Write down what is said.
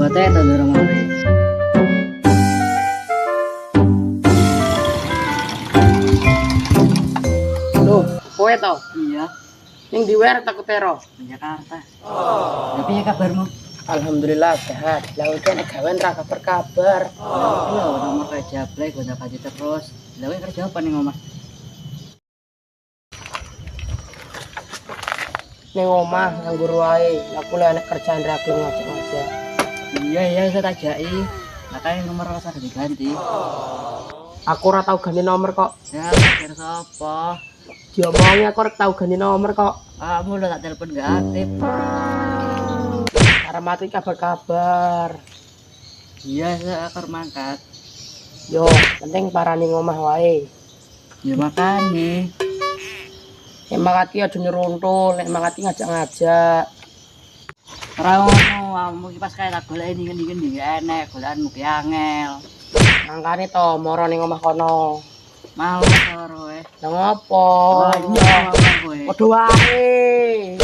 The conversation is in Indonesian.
Bote to durung mari. Loh, kowe to? Iya, Ning di wer takut tero. Jakarta. Tapi ya kabarmu? Alhamdulillah sehat. Lah udah nek gawean ra kabar-kabar. Iya, nomor kerja play gonta ganti terus. Lah kerja apa ning omah? Ning omah nganggur wae. Aku lek nek kerjaan rapi ngajak-ngajak. Iya, saya tak jai. Makanya nomor rasa diganti. Aku ora tau ganti nomor kok. Ya, kira sapa? Diomongi aku ora tau ganti nomor kok. Kamu udah tak telepon gak aktif. Arep mati kabar-kabar. Iya, saya akan mangkat. Yo, penting parani ngomah wae. Ya makan nih. Nek makati aja nyeruntul, nek makati ngajak-ngajak. Ora ngono, kamu ki pas kae tak goleki dingin-dingin iki enek, golekanmu ki angel. Mangkane to moro ning omah kono. Mau karo kowe. Lah ngopo? Oh, iya, kowe. Padha wae.